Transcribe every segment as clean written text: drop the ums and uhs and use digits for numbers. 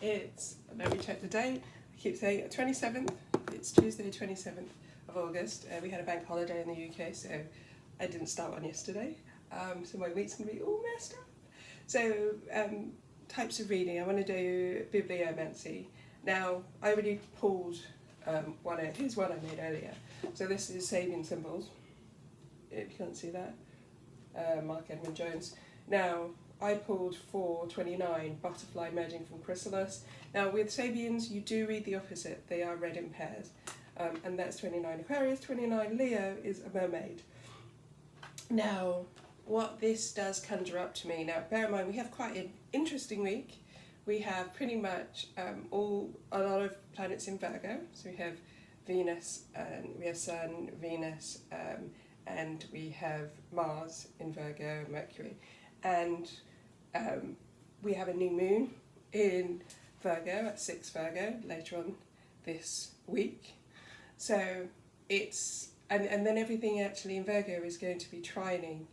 Let me check the date. I keep saying 27th. It's Tuesday, 27th of August. We had a bank holiday in the UK, so I didn't start one yesterday. So my week's going to be all messed up. So, types of reading. I want to do bibliomancy. Now, I already pulled one out. Here's one I made earlier. So this is Sabian symbols, if you can't see that. Mark Edmund Jones. Now, I pulled 429, butterfly emerging from chrysalis. Now, with Sabians, you do read the opposite. They are read in pairs. And that's 29 Aquarius. 29 Leo is a mermaid. Now, what this does conjure up to me, now bear in mind we have quite an interesting week. We have pretty much a lot of planets in Virgo. So we have Venus, and we have Sun, Venus, and we have Mars in Virgo, Mercury. And we have a new moon in Virgo, at 6 Virgo, later on this week. So it's, and then everything actually in Virgo is going to be trining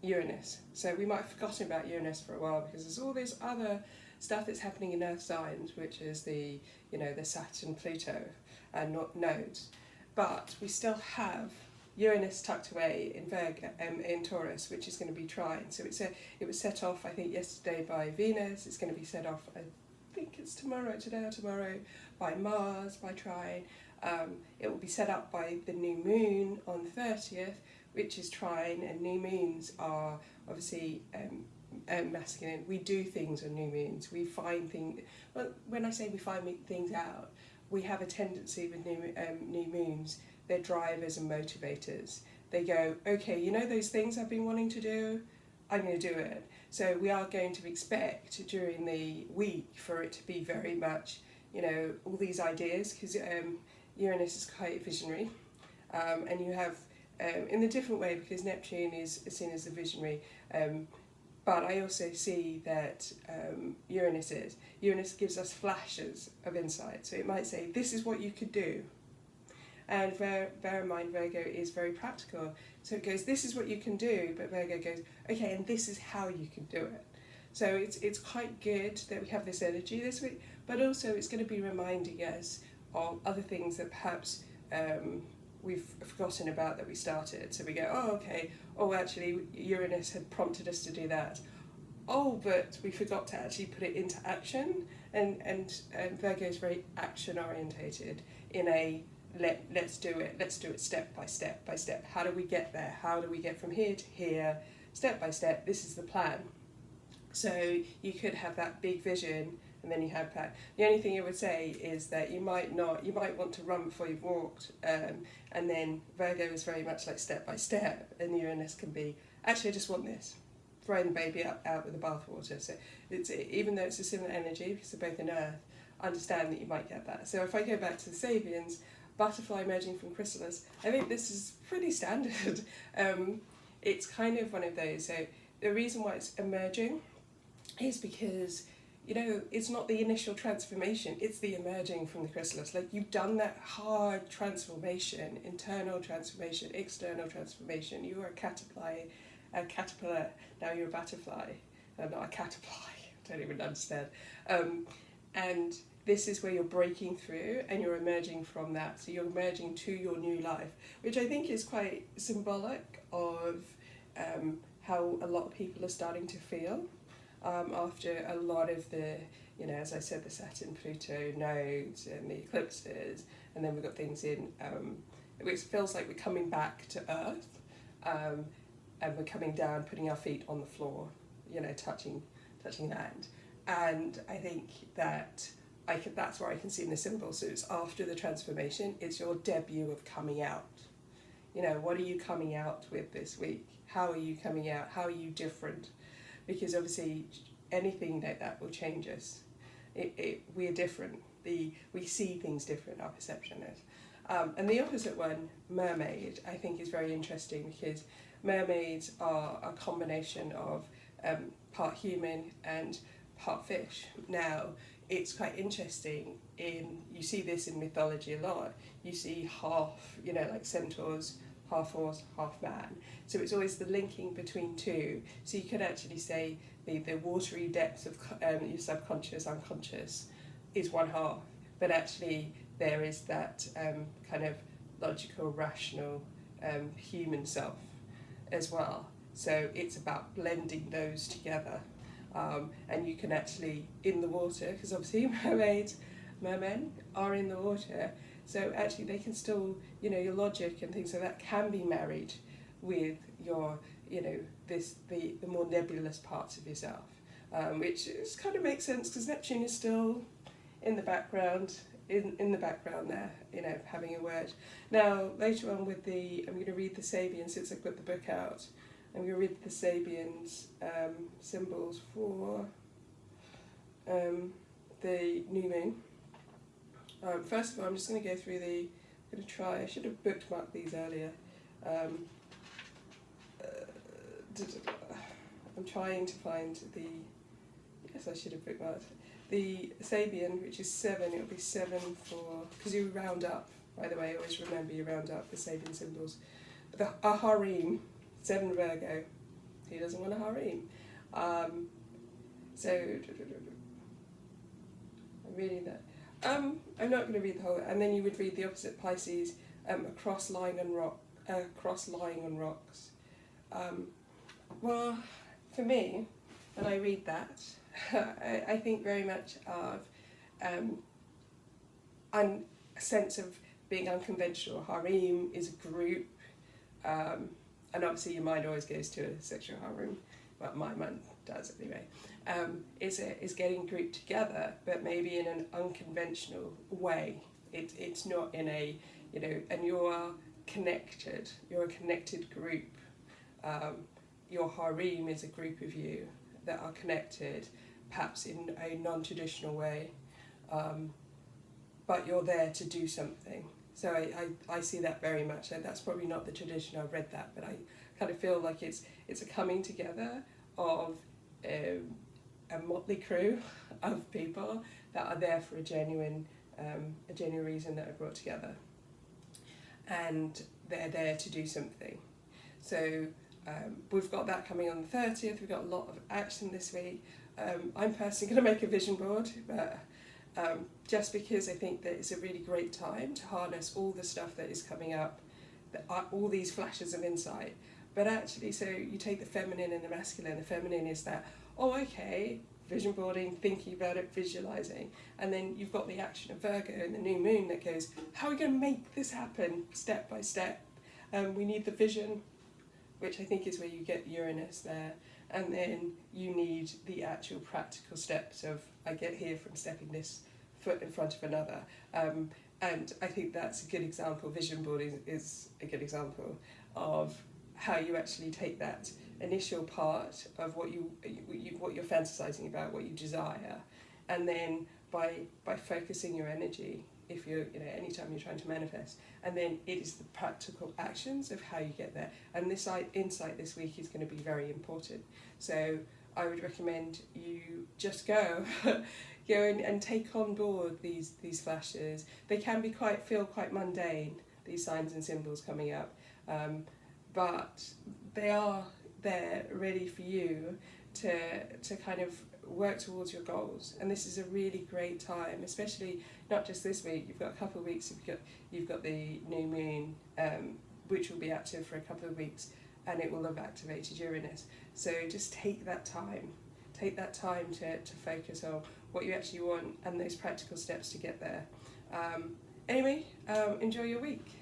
Uranus. So we might have forgotten about Uranus for a while because there's all this other stuff that's happening in Earth signs, which is the Saturn, Pluto, and nodes. But we still have Uranus tucked away in Virgo, in Taurus, which is going to be trine. So it was set off, I think, yesterday by Venus. It's going to be set off, I think it's today or tomorrow, by Mars, by trine. It will be set up by the new moon on the 30th, which is trine, and new moons are obviously masculine. We do things on new moons. We find things. Well, when I say we find things out, we have a tendency with new moons. They're drivers and motivators. They go, okay, you know those things I've been wanting to do? I'm going to do it. So we are going to expect during the week for it to be very much, all these ideas, because Uranus is quite visionary, and you have in a different way because Neptune is seen as the visionary, but I also see that Uranus gives us flashes of insight. So it might say, this is what you could do. And bear in mind, Virgo is very practical. So it goes, this is what you can do, but Virgo goes, okay, and this is how you can do it. So it's quite good that we have this energy this week, but also it's going to be reminding us of other things that perhaps we've forgotten about that we started. So we go, oh, okay, actually Uranus had prompted us to do that. Oh, but we forgot to actually put it into action. And Virgo is very action orientated in a let's do it step by step by step. How do we get there? How do we get from here to here? Step by step, this is the plan. So you could have that big vision, and then you have that. The only thing I would say is that you might want to run before you've walked, and then Virgo is very much like step by step, and Uranus can be, actually I just want this, throwing the baby out with the bathwater. So it's, even though it's a similar energy, because they're both in Earth, understand that you might get that. So if I go back to the Sabians, butterfly emerging from chrysalis, I think this is pretty standard. It's kind of one of those. So the reason why it's emerging is because, it's not the initial transformation, it's the emerging from the chrysalis. Like, you've done that hard transformation, internal transformation, external transformation. You were a caterpillar, now you're a butterfly. Not a caterpillar, I don't even understand. And this is where you're breaking through and you're emerging from that. So you're emerging to your new life, which I think is quite symbolic of how a lot of people are starting to feel after a lot of the, as I said, the Saturn, Pluto nodes and the eclipses, and then we've got things in, which feels like we're coming back to Earth, and we're coming down, putting our feet on the floor, touching land. And I think that that's where I can see in the symbol. So it's after the transformation, it's your debut of coming out. What are you coming out with this week? How are you coming out? How are you different? Because obviously anything like that will change us. We're different. We see things different, our perception is. And the opposite one, mermaid, I think is very interesting because mermaids are a combination of part human and part fish. Now, it's quite interesting, you see this in mythology a lot. You see half, like centaurs, half horse, half man. So it's always the linking between two. So you could actually say the watery depths of your subconscious, unconscious, is one half, but actually there is that kind of logical, rational human self as well. So it's about blending those together, and you can actually, in the water, because obviously mermen are in the water, so actually they can still, your logic and things like that can be married with your, the more nebulous parts of yourself, which is, kind of makes sense because Neptune is still in the background, in the background there, having a word. Now later on with I'm going to read the Sabian, since I've got the book out. I'm going to read the Sabian's symbols for the new moon. First of all, I'm just going to go through I'm going to try, I should have bookmarked these earlier. I'm trying to find yes, I should have bookmarked. The Sabian, which is 7, it'll be 7 because you round up, by the way, always remember you round up the Sabian symbols. A harem, 7 Virgo. Who doesn't want a harem? So, I'm reading that. I'm not going to read the whole, and then you would read the opposite Pisces, across lying on rocks. Well, for me, when I read that, I think very much of a sense of being unconventional. Harem is a group, and obviously your mind always goes to a sexual harem. Well, my mind does anyway. Is getting grouped together, but maybe in an unconventional way. It's not in a, and you are connected. You're a connected group. Your harem is a group of you that are connected, perhaps in a non-traditional way, but you're there to do something. So I see that very much, and that's probably not the tradition I've read that, but I kind of feel like it's a coming together of a motley crew of people that are there for a genuine reason that are brought together, and they're there to do something. So we've got that coming on the 30th. We've got a lot of action this week. I'm personally going to make a vision board, but just because I think that it's a really great time to harness all the stuff that is coming up, all these flashes of insight. But actually, so you take the feminine and the masculine. The feminine is that, vision boarding, thinking about it, visualizing. And then you've got the action of Virgo and the new moon that goes, how are we going to make this happen step by step? We need the vision, which I think is where you get Uranus there. And then you need the actual practical steps of, I get here from stepping this foot in front of another. And I think that's a good example. Vision boarding is a good example of how you actually take that initial part of what you're fantasizing about, what you desire, and then by focusing your energy, if you're anytime you're trying to manifest, and then it is the practical actions of how you get there. And this insight this week is going to be very important. So I would recommend you just go and take on board these flashes. They can be feel quite mundane, these signs and symbols coming up, but they are there ready for you to kind of work towards your goals. And this is a really great time, especially not just this week. You've got a couple of weeks. You've got the new moon, which will be active for a couple of weeks, and it will have activated Uranus. So just take that time to focus on what you actually want and those practical steps to get there. Anyway, enjoy your week.